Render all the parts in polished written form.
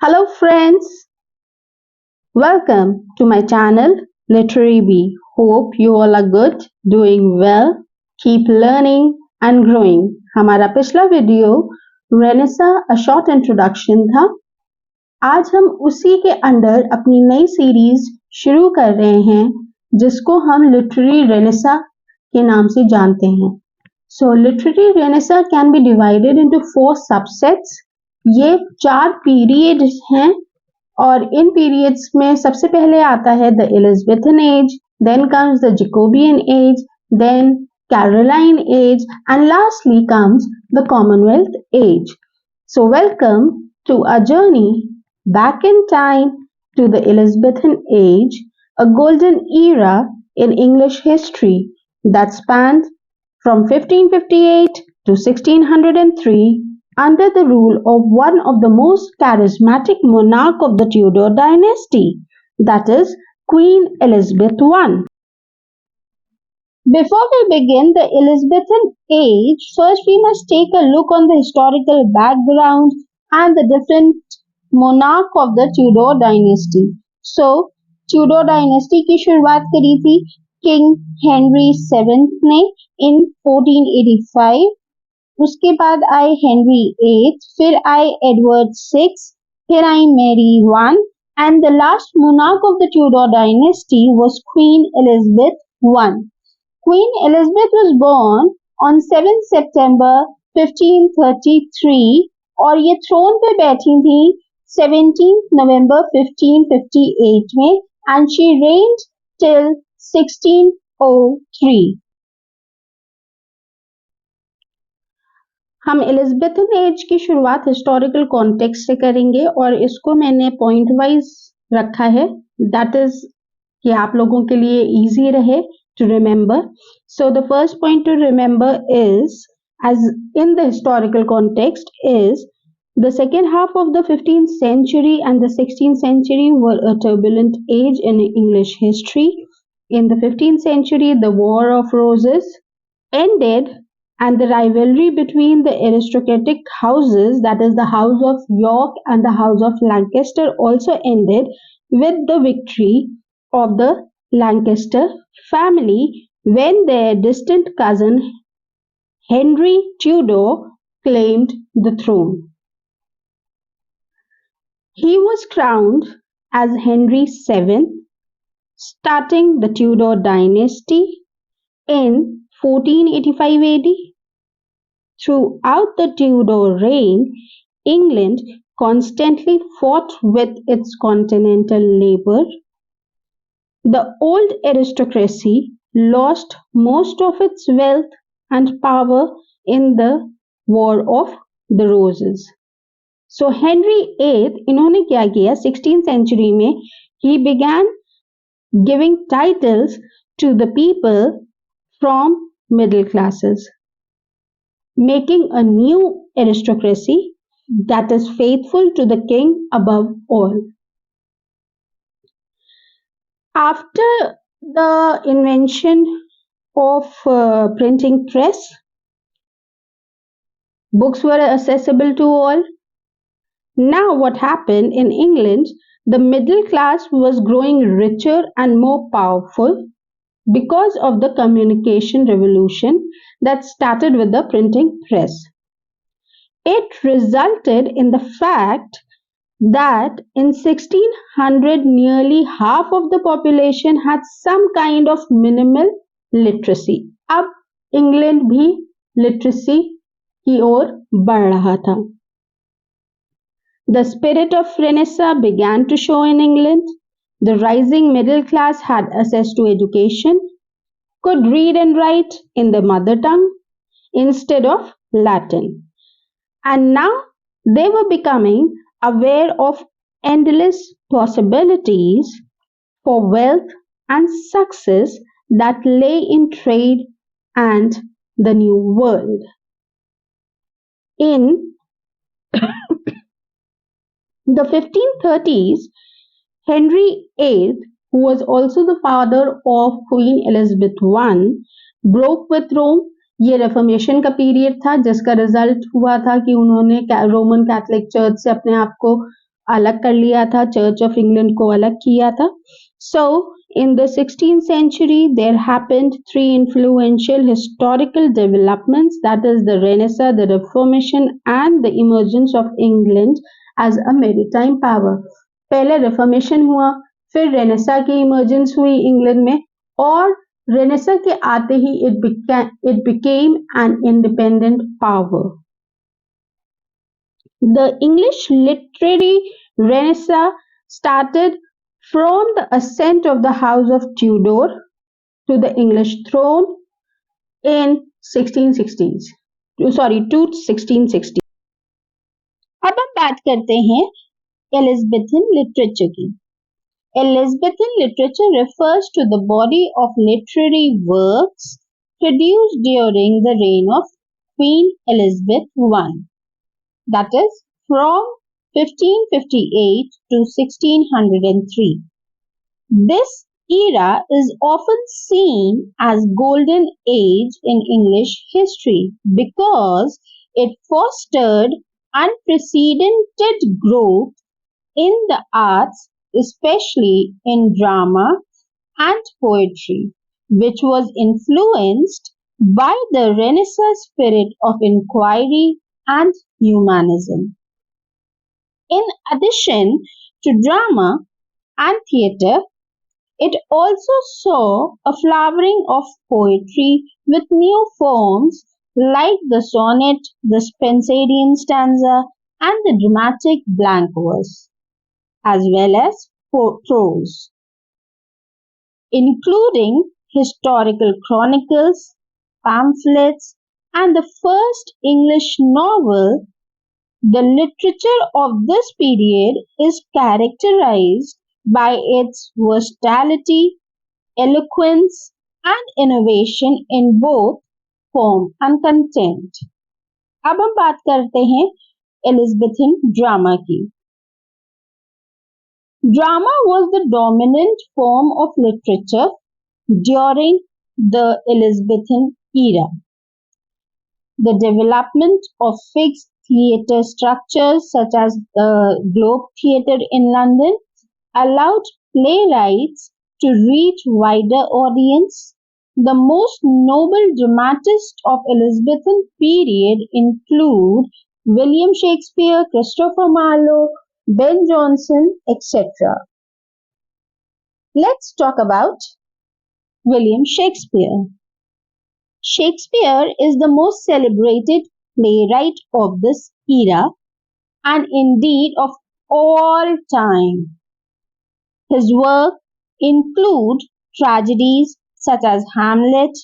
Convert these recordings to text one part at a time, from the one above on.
Hello friends, welcome to my channel Literary Bee. Hope you all are good, doing well, keep learning and growing. हमारा पिछला video Renaissance a short introduction था। आज हम उसी के under अपनी नई सीरीज शुरू कर रहे हैं जिसको हम लिटरेरी रेनेसा के नाम से जानते हैं। So literary renaissance can be divided into 4 subsets. ये 4 periods हैं और इन periods में सबसे पहले आता है the Elizabethan Age, then comes the Jacobean Age, then Caroline Age, and lastly comes the Commonwealth Age. So welcome to a journey back in time to the Elizabethan Age, a golden era in English history that spanned from 1558 to 1603 under the rule of one of the most charismatic monarch of the Tudor dynasty, that is Queen Elizabeth I. Before we begin the Elizabethan age, first we must take a look on the historical background and the different monarch of the Tudor dynasty. So, Tudor dynasty की शुरुआत करी थी king Henry 7th ने in 1485. उसके बाद आए Henry 8th, फिर आए एडवर्ड 6th, फिर I marry 1 and the last monarch of the Tudor dynasty was Queen Elizabeth I. Queen Elizabeth was born on 7 September 1533 और ये थ्रोन पे बैठी थी 17 November 1558 में and she reigned till 1603. हम एलिजाबेथन एज की शुरुआत हिस्टोरिकल कॉन्टेक्स्ट से करेंगे और इसको मैंने पॉइंट वाइज रखा है, दैट इज कि आप लोगों के लिए इजी रहे to remember. So the first point to remember is, as in the historical context, is the second half of the 15th century and the 16th century were a turbulent age in English history. In the 15th century, the War of Roses ended and the rivalry between the aristocratic houses, that is the House of York and the House of Lancaster, also ended with the victory of the Lancaster family when their distant cousin Henry Tudor claimed the throne. He was crowned as Henry VII, starting the Tudor dynasty in 1485 AD. Throughout the Tudor reign, England constantly fought with its continental neighbor. The old aristocracy lost most of its wealth and power in the War of the Roses. So Henry VIII इन्होंने क्या किया 16th century में he began giving titles to the people from middle classes, making a new aristocracy that is faithful to the king above all. After the invention of printing press, books were accessible to all. Now what happened in England, the middle class was growing richer and more powerful because of the communication revolution that started with the printing press. It resulted in the fact that in 1600 nearly half of the population had some kind of minimal literacy. अब England भी literacy की ओर बढ़ रहा था. The spirit of Renaissance began to show in England. The rising middle class had access to education, could read and write in their mother tongue instead of Latin, and now they were becoming aware of endless possibilities for wealth and success that lay in trade and the new world. In the 1530s, Henry VIII, who was also the father of Queen Elizabeth I, broke with Rome. ये reformation का period था जिसका result हुआ था कि उन्होंने Roman Catholic church से अपने आप को अलग कर लिया था, चर्च ऑफ इंग्लैंड को अलग किया था. So in the 16th century there happened three influential historical developments, that is the Renaissance, the Reformation and the emergence of England as a maritime power. पहले रिफॉर्मेशन हुआ, फिर रेनेसा की emergence हुई England में, और रेनेसा के आते ही it became an independent power. The English literary renaissance started from the ascent of the House of Tudor to the English throne in 1660s. Sorry, to 1660. अब हम बात करते हैं Elizabethan literature की. Elizabethan literature refers to the body of literary works produced during the reign of Queen Elizabeth I, that is from 1558 to 1603. This era is often seen as golden age in English history because it fostered unprecedented growth in the arts, especially in drama and poetry, which was influenced by the Renaissance spirit of inquiry and humanism. In addition to drama and theatre, it also saw a flowering of poetry with new forms like the sonnet, the Spenserian stanza, and the dramatic blank verse, as well as prose, including historical chronicles, pamphlets, and the first English novel. The literature of this period is characterized by its versatility, eloquence, and innovation in both form and content. अब हम बात करते हैं Elizabethan drama की. Drama was the dominant form of literature during the Elizabethan era. The development of fixed theatre structures such as the Globe Theatre in London allowed playwrights to reach wider audience. The most notable dramatists of Elizabethan period include William Shakespeare, Christopher Marlowe, Ben Jonson, etc. Let's talk about William Shakespeare. Shakespeare is the most celebrated playwright of this era and indeed of all time. His work include tragedies such as Hamlet,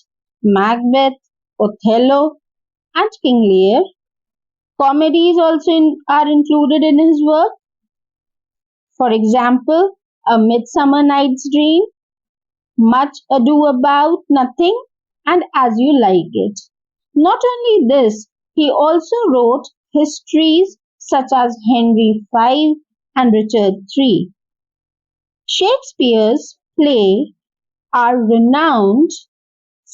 Macbeth, Othello, and King Lear. Comedies also are included in his work. For example, A Midsummer Night's Dream, Much Ado About Nothing, and As You Like It. Not only this, he also wrote histories such as Henry V and Richard III. Shakespeare's plays are renowned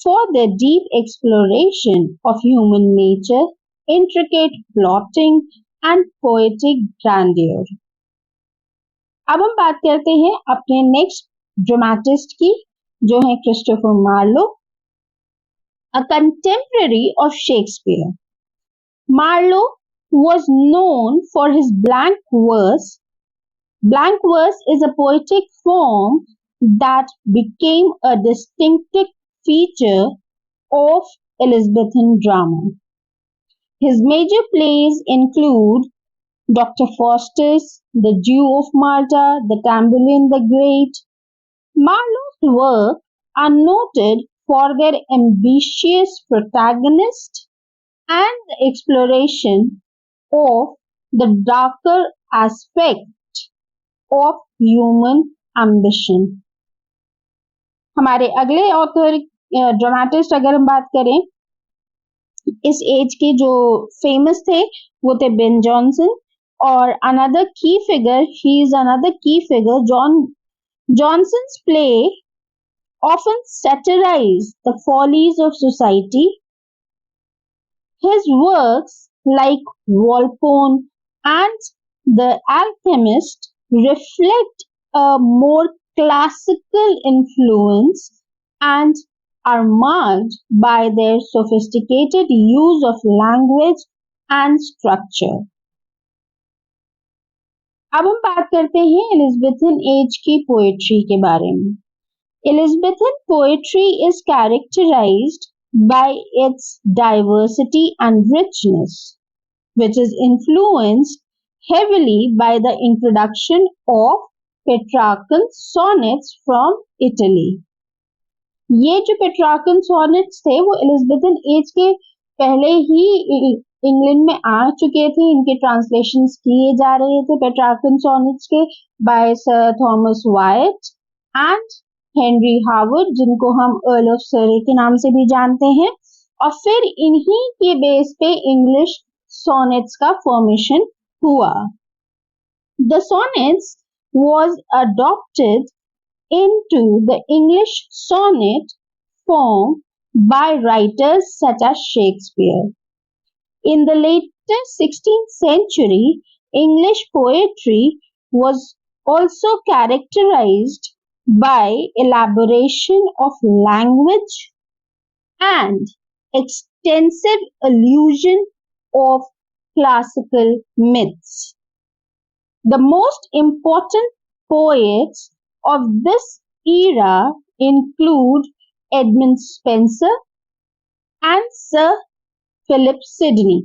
for their deep exploration of human nature, intricate plotting, and poetic grandeur. अब हम बात करते हैं अपने next dramatist की, जो है Christopher Marlowe, a contemporary of Shakespeare. Marlowe was known for his blank verse. Blank verse is a poetic form that became a distinctive feature of Elizabethan drama. His major plays include Dr. Faustus, The Jew of Malta, The Tamburlaine the Great. Marlowe's works are noted for their ambitious protagonist and the exploration of the darker aspect of human ambition. हमारे अगले author dramatist अगर हम बात करें इस as के जो famous थे वो थे बेन जॉनसन, और another key figure, he is another key figure. Johnson's play often satirize the follies of society. His works like Walpole and The Alchemists reflect a more classical influence and are marked by their sophisticated use of language and structure. अब हम बात करते हैं Elizabethan as की poetry के बारे में. Elizabethan poetry is characterized by its diversity and richness, which is influenced heavily by the introduction of Petrarchan sonnets from Italy. ये जो पेट्रार्कन सॉनेट्स थे वो एलिज़ाबेथन एज के पहले ही इंग्लैंड में आ चुके थे. इनके ट्रांसलेशंस किए जा रहे थे पेट्रार्कन सॉनेट्स के by sir Thomas Wyatt and Henry Harvard, जिनको हम अर्ल ऑफ सरे के नाम से भी जानते हैं. और फिर इन्हीं के बेस पे इंग्लिश सॉनेट्स का फॉर्मेशन हुआ. The sonnets was adopted into the English sonnet form by writers such as Shakespeare. In the later 16th century, English poetry was also characterized by elaboration of language and extensive allusion of classical myths. The most important poets of this era include Edmund Spenser and Sir Philip Sidney.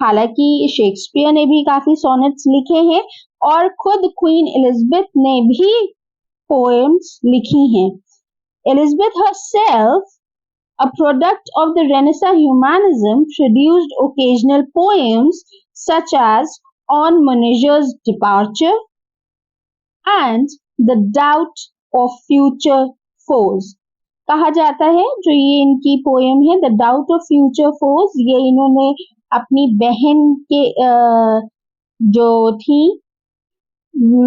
हालांकि Shakespeare ने भी काफी sonnets लिखे हैं और खुद queen Elizabeth ने भी पोएम्स लिखी हैं. Elizabeth herself, a product of the Renaissance humanism, produced occasional poems such as On Manager's Departure and The Doubt of Future Foes. कहा जाता है जो ये इनकी पोएम है the doubt of future force, ये इन्होंने अपनी बहन के जो थी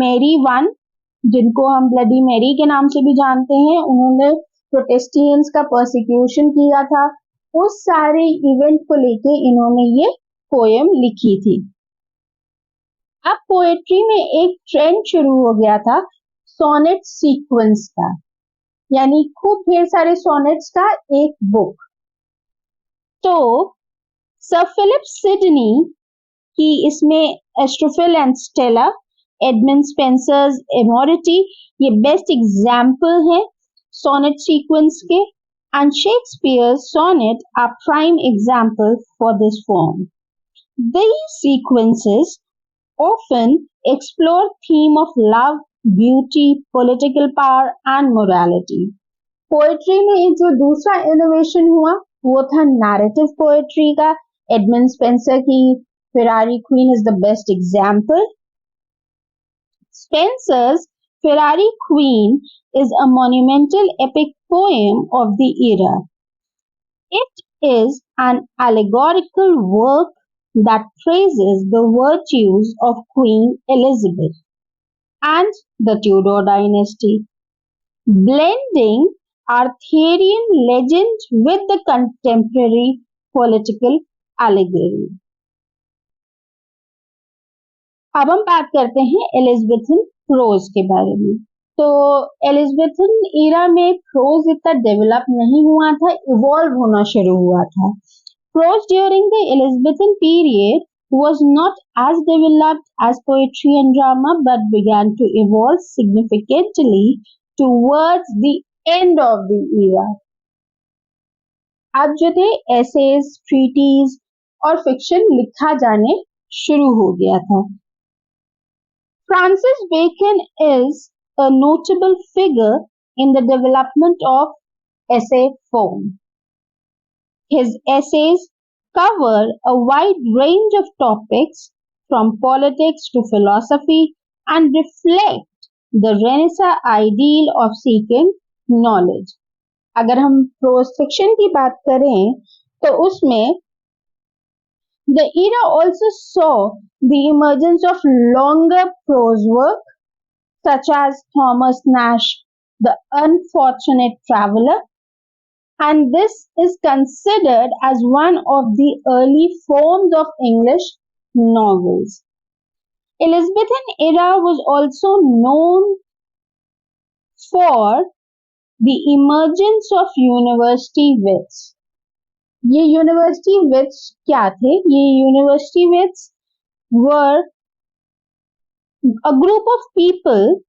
मैरी वन, जिनको हम ब्लडी मैरी के नाम से भी जानते हैं, उन्होंने प्रोटेस्टेंट्स का परसिक्यूशन किया था. उस सारे इवेंट को लेके इन्होंने ये पोएम लिखी थी. अब पोएट्री में एक ट्रेंड शुरू हो गया था सोनेट सीक्वेंस का, यानी खूब ढेर सारे सोनेट्स का एक बुक. तो सर फिलिप सिडनी की इसमें Astrophel and Stella, Edmund Spenser's Amoretti, ये बेस्ट एग्जाम्पल है सोनेट सीक्वेंस के. And Shakespeare sonnet are prime example for this form. These sequences often explore theme of love, beauty, political power and morality. Poetry में जो दूसरा innovation हुआ वो था narrative poetry का. एडमंड स्पेंसर की Ferrari queen is the best example. Spenser's Ferrari Queen is a monumental epic poem of the era. It is an allegorical work that praises the virtues of Queen Elizabeth and the Tudor dynasty, blending Arthurian legend with the contemporary political allegory. अब हम बात करते हैं Elizabethan pros के बारे में. तो Elizabethan Ira में प्रोज इतना डेवलप नहीं हुआ था, इवॉल्व होना शुरू हुआ था. Prose during the Elizabethan period was not as developed as poetry and drama, but began to evolve significantly towards the end of the era. अब जो थे essays, treatises और fiction लिखा जाने शुरू हो गया था. Francis Bacon is a notable figure in the development of essay form. His essays cover a wide range of topics from politics to philosophy and reflect the Renaissance ideal of seeking knowledge. अगर हम prose fiction की बात करें तो उसमें the era also saw the emergence of longer prose work such as Thomas Nash, The Unfortunate Traveller, and this is considered as one of the early forms of English novels. Elizabethan era was also known for the emergence of university wits. ये university wits क्या थे? ये university wits were a group of people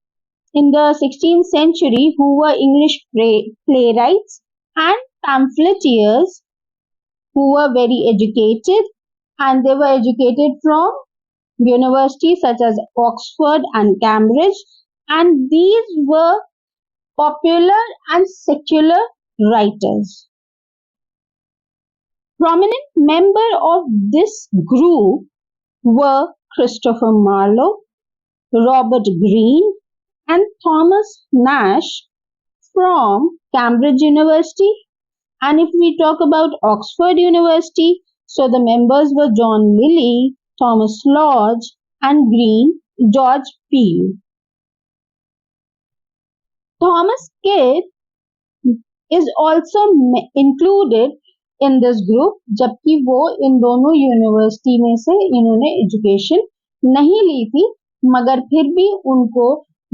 in the 16th century who were English playwrights and pamphleteers who were very educated, and they were educated from universities such as Oxford and Cambridge, and these were popular and secular writers. Prominent members of this group were Christopher Marlowe, Robert Greene, and Thomas Nash from Cambridge University. And if we talk about Oxford University, so the members were John Lilly, Thomas Lodge, and George Peele. Thomas Kidd is also included in this group, जबकि वो इन दोनों university में से इन्होंने education नहीं ली थी, मगर फिर भी उनको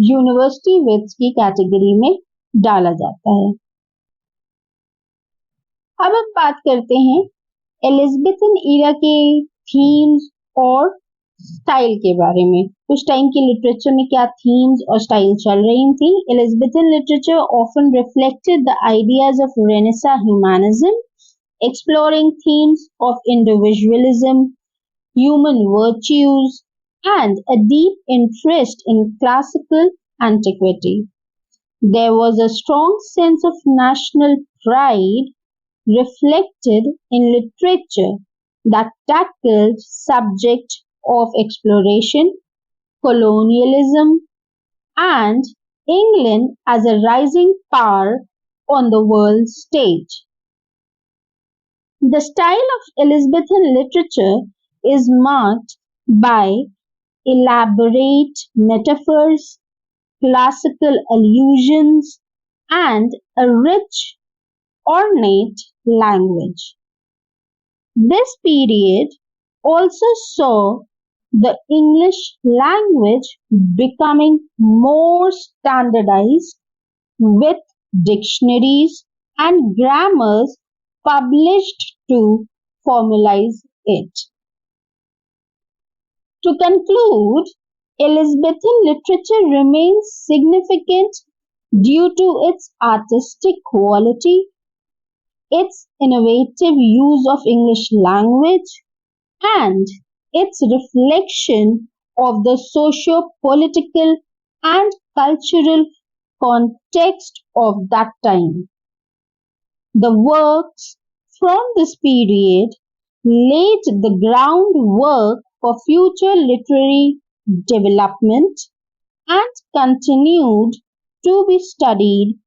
यूनिवर्सिटी विट्स की कैटेगरी में डाला जाता है। अब हम बात करते हैं एलिज़ाबेथन ईरा के थीम्स और स्टाइल के बारे में। उस टाइम की लिटरेचर में क्या थीम्स और स्टाइल चल रही थी? Elizabethan literature often reflected the ideas of renaissance humanism, exploring themes of individualism, human virtues, and a deep interest in classical antiquity. There was a strong sense of national pride reflected in literature that tackled subjects of exploration, colonialism, and England as a rising power on the world stage. The style of Elizabethan literature is marked by elaborate metaphors, classical allusions, and a rich, ornate language. This period also saw the English language becoming more standardized, with dictionaries and grammars published to formalize it. To conclude, Elizabethan literature remains significant due to its artistic quality, its innovative use of English language, and its reflection of the socio-political and cultural context of that time. The works from this period laid the groundwork for future literary development and continued to be studied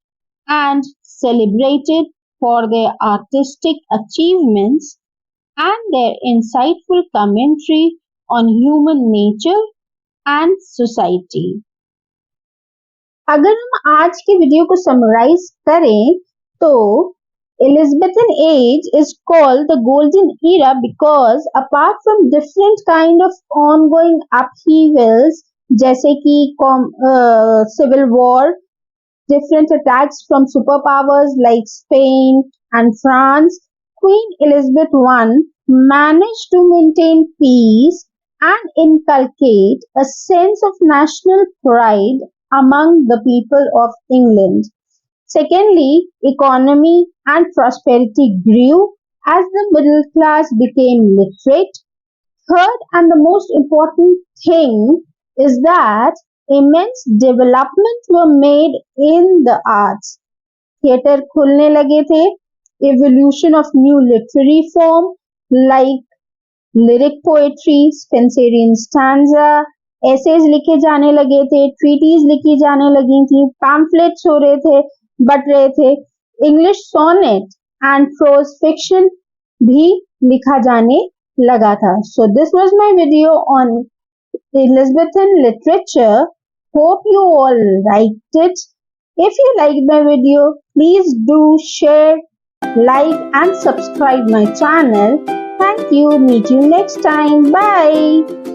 and celebrated for their artistic achievements and their insightful commentary on human nature and society. अगर हम आज के video को summarise करें तो Elizabethan age is called the golden era because apart from different kind of ongoing upheavals जैसे कि civil war, different attacks from superpowers like Spain and France, Queen Elizabeth I managed to maintain peace and inculcate a sense of national pride among the people of England. Secondly, economy and prosperity grew as the middle class became literate. Third, and the most important thing is that immense developments were made in the arts. Theatre खुलने लगे थे, evolution of new literary form like lyric poetry, Spenserian stanza, essays लिखे जाने लगे थे, treaties लिखी जाने लगी थी, pamphlets हो रहे थे, बट रहे थे, English sonnet and prose fiction भी लिखा जाने लगा था. So this was my video on Elizabethan literature. Hope you all liked it. If you liked my video, please do share, like and subscribe my channel. Thank you. Meet you next time. Bye.